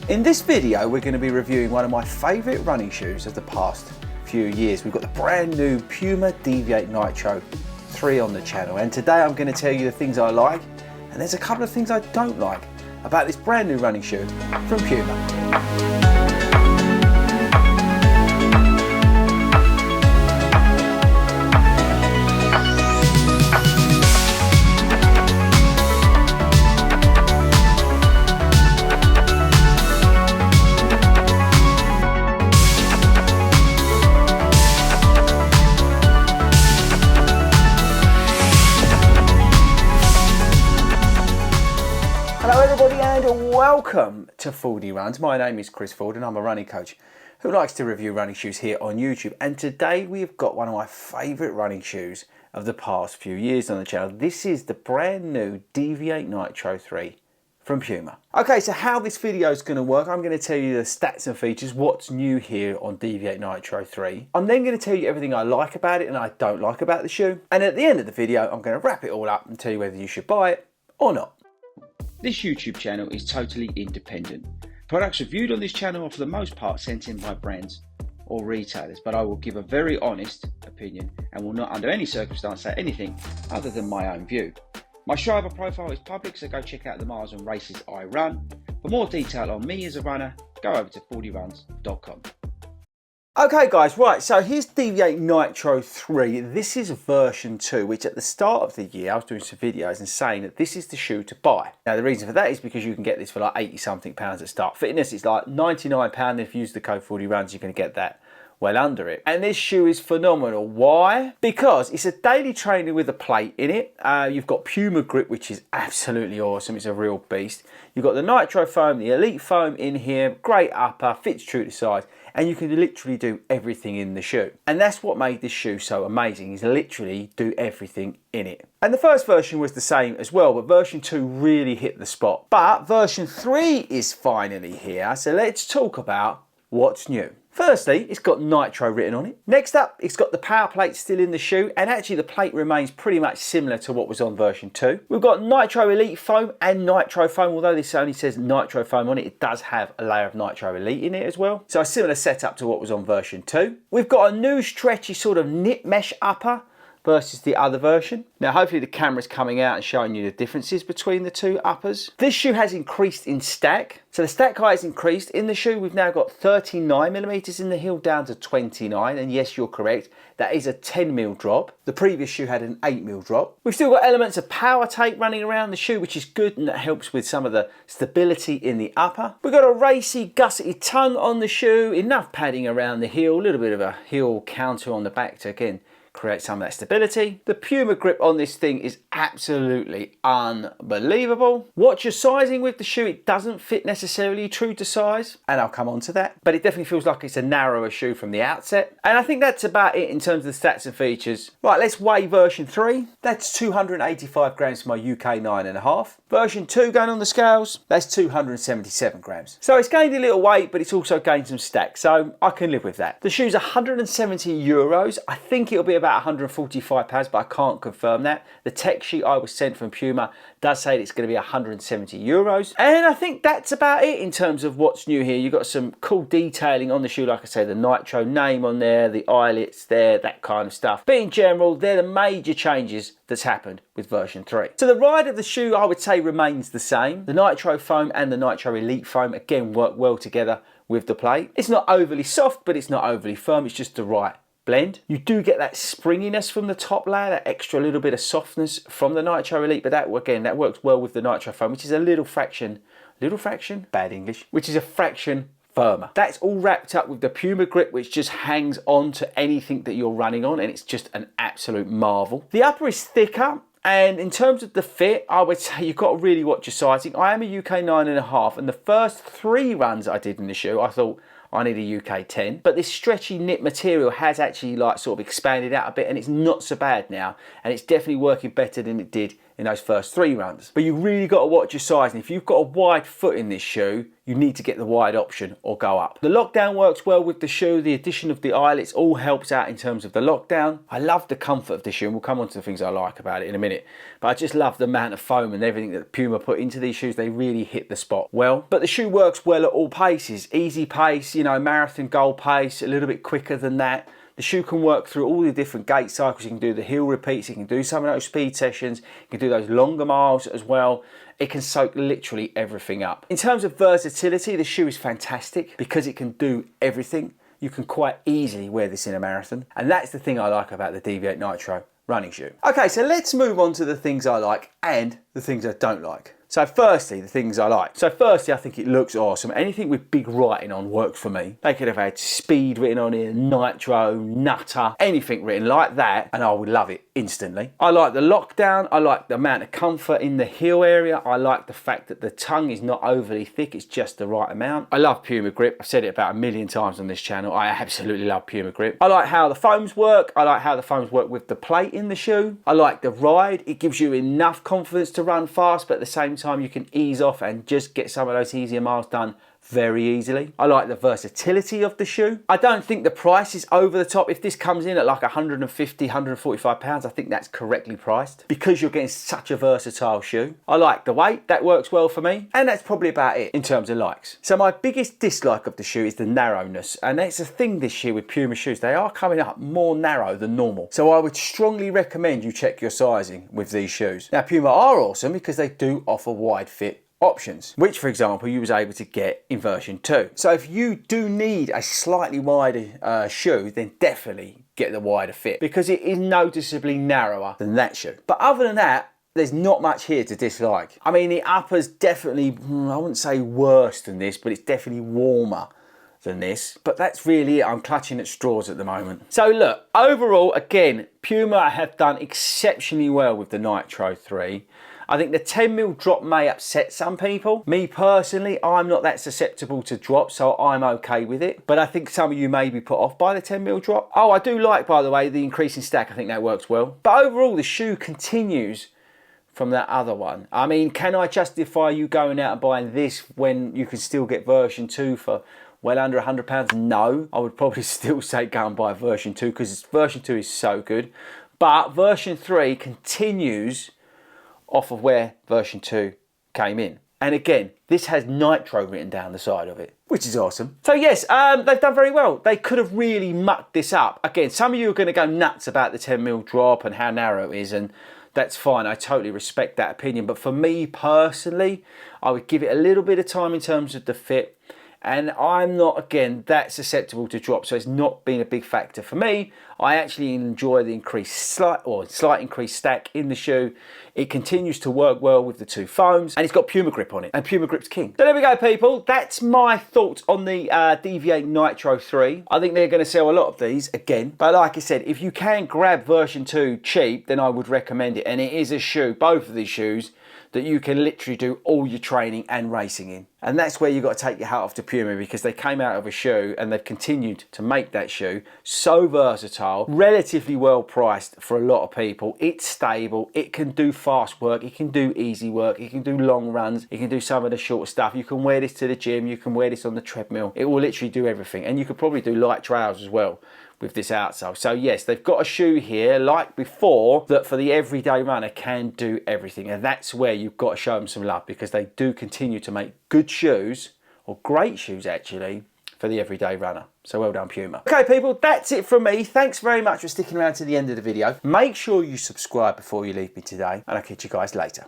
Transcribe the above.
In this video, we're going to be reviewing one of my favourite running shoes of the past few years. We've got the brand new Puma Deviate Nitro 3 on the channel, and today I'm going to tell you the things I like, and there's a couple of things I don't like about this brand new running shoe from Puma. Hello everybody and welcome to FORDY Runs. My name is Chris Ford and I'm a running coach who likes to review running shoes here on YouTube. And today we've got one of my favourite running shoes of the past few years on the channel. This is the brand new Deviate Nitro 3 from Puma. Okay, so how this video is going to work, I'm going to tell you the stats and features, what's new here on Deviate Nitro 3. I'm then going to tell you everything I like about it and I don't like about the shoe. And at the end of the video, I'm going to wrap it all up and tell you whether you should buy it or not. This YouTube channel is totally independent. Products reviewed on this channel are for the most part sent in by brands or retailers, but I will give a very honest opinion and will not under any circumstance say anything other than my own view. My Strava profile is public, so go check out the miles and races I run. For more detail on me as a runner, go over to fordyruns.com. Okay guys, right, so here's Deviate Nitro 3. This is version 2, which at the start of the year I was doing some videos and saying that this is the shoe to buy. Now the reason for that is because you can get this for like 80 something pounds at Start Fitness. It's like £99, and if you use the code FORDYRUNS you're going to get that well under it. And this shoe is phenomenal. Why? Because it's a daily trainer with a plate in it. You've got Puma grip, which is absolutely awesome. It's a real beast. You've got the Nitro foam, the Elite foam in here, great upper, fits true to size, and you can literally do everything in the shoe. And that's what made this shoe so amazing, is literally do everything in it. And the first version was the same as well, but version 2 really hit the spot. But version 3 is finally here, so let's talk about what's new. Firstly, it's got Nitro written on it. Next up, it's got the power plate still in the shoe, and actually the plate remains pretty much similar to what was on version 2. We've got Nitro Elite foam and Nitro foam, although this only says Nitro foam on it, it does have a layer of Nitro Elite in it as well. So a similar setup to what was on version 2. We've got a new stretchy sort of knit mesh upper versus the other version. Now hopefully the camera's coming out and showing you the differences between the two uppers. This shoe has increased in stack. So the stack height has increased. In the shoe we've now got 39mm in the heel down to 29, and yes, you're correct, that is a 10mm drop. The previous shoe had an 8mm drop. We've still got elements of power tape running around the shoe, which is good, and that helps with some of the stability in the upper. We've got a racy gusseted tongue on the shoe, enough padding around the heel, a little bit of a heel counter on the back to again create some of that stability. The Puma grip on this thing is absolutely unbelievable. Watch your sizing with the shoe. It doesn't fit necessarily true to size, and I'll come on to that, but it definitely feels like it's a narrower shoe from the outset. And I think that's about it in terms of the stats and features. Right, let's weigh version 3. That's 285 grams for my UK 9.5. Version 2 going on the scales, that's 277 grams. So it's gained a little weight, but it's also gained some stack, so I can live with that. The shoe's 170 euros. I think it'll be about 145 pounds, but I can't confirm that. The tech sheet I was sent from Puma does say that it's going to be 170 euros. And I think that's about it in terms of what's new here. You've got some cool detailing on the shoe, like I say, the Nitro name on there, the eyelets there, that kind of stuff. But in general, they're the major changes that's happened with version 3. So the ride of the shoe, I would say, remains the same. The Nitro foam and the Nitro Elite foam, again, work well together with the plate. It's not overly soft, but it's not overly firm. It's just the right blend. You do get that springiness from the top layer, that extra little bit of softness from the Nitro Elite, but that, again, that works well with the Nitro foam, which is a little fraction, bad English, which is a fraction firmer. That's all wrapped up with the Puma grip, which just hangs on to anything that you're running on, and it's just an absolute marvel. The upper is thicker, and in terms of the fit, I would say you've got to really watch your sizing. I am a UK 9.5, and the first 3 runs I did in the shoe, I thought I need a UK 10, but this stretchy knit material has actually like sort of expanded out a bit, and it's not so bad now, and it's definitely working better than it did in those first 3 runs. But you really got to watch your size, and if you've got a wide foot in this shoe, you need to get the wide option or go up. The lockdown works well with the shoe. The addition of the eyelets all helps out in terms of the lockdown. I love the comfort of the shoe, and we'll come on to the things I like about it in a minute. But I just love the amount of foam and everything that Puma put into these shoes. They really hit the spot well. But the shoe works well at all paces. Easy pace, you know, marathon goal pace, a little bit quicker than that. The shoe can work through all the different gait cycles. You can do the heel repeats, you can do some of those speed sessions, you can do those longer miles as well. It can soak literally everything up. In terms of versatility, the shoe is fantastic because it can do everything. You can quite easily wear this in a marathon. And that's the thing I like about the Deviate Nitro running shoe. Okay, so let's move on to the things I like and the things I don't like. So firstly, the things I like. So firstly, I think it looks awesome. Anything with big writing on works for me. They could have had speed written on here, nitro, nutter, anything written like that, and I would love it instantly. I like the lockdown. I like the amount of comfort in the heel area. I like the fact that the tongue is not overly thick. It's just the right amount. I love Puma grip. I've said it about 1,000,000 times on this channel. I absolutely love Puma grip. I like how the foams work. I like how the foams work with the plate in the shoe. I like the ride. It gives you enough confidence to run fast, but at the same time you can ease off and just get some of those easier miles done very easily. I like the versatility of the shoe. I don't think the price is over the top. If this comes in at like 150, 145 pounds, I think that's correctly priced because you're getting such a versatile shoe. I like the weight, that works well for me. And that's probably about it in terms of likes. So my biggest dislike of the shoe is the narrowness. And that's a thing this year with Puma shoes. They are coming up more narrow than normal. So I would strongly recommend you check your sizing with these shoes. Now Puma are awesome because they do offer wide fit options, which for example you was able to get in version 2. So if you do need a slightly wider shoe, then definitely get the wider fit because it is noticeably narrower than that shoe. But other than that, there's not much here to dislike. I mean, the upper's definitely, I wouldn't say worse than this, but it's definitely warmer than this. But that's really it. I'm clutching at straws at the moment. So look, overall, again, Puma have done exceptionally well with the Nitro 3. I think the 10mm drop may upset some people. Me personally, I'm not that susceptible to drop, so I'm okay with it. But I think some of you may be put off by the 10mm drop. Oh, I do like, by the way, the increasing stack. I think that works well. But overall, the shoe continues from that other one. I mean, can I justify you going out and buying this when you can still get version 2 for well under £100? No, I would probably still say go and buy version 2 because version 2 is so good. But version 3 continues off of where version 2 came in. And again, this has Nitro written down the side of it, which is awesome. So yes, they've done very well. They could have really mucked this up. Again, some of you are going to go nuts about the 10mm drop and how narrow it is, and that's fine. I totally respect that opinion. But for me personally, I would give it a little bit of time in terms of the fit. And I'm not, again, that susceptible to drop, so it's not been a big factor for me. I actually enjoy the slight increased stack in the shoe. It continues to work well with the 2 foams, and it's got Puma grip on it, and Puma grip's king. So there we go, people. That's my thoughts on the Deviate Nitro 3. I think they're going to sell a lot of these again, but like I said, if you can grab version 2 cheap, then I would recommend it. And it is a shoe, both of these shoes, that you can literally do all your training and racing in. And that's where you've got to take your hat off to Puma, because they came out of a shoe and they've continued to make that shoe so versatile, relatively well priced for a lot of people. It's stable, it can do fast work, it can do easy work, it can do long runs, it can do some of the short stuff. You can wear this to the gym, you can wear this on the treadmill. It will literally do everything. And you could probably do light trails as well with this outsole. So yes, they've got a shoe here like before that for the everyday runner can do everything, and that's where you've got to show them some love, because they do continue to make good shoes, or great shoes actually, for the everyday runner. So well done, Puma. Okay people, that's it from me. Thanks very much for sticking around to the end of the video. Make sure you subscribe before you leave me today, and I'll catch you guys later.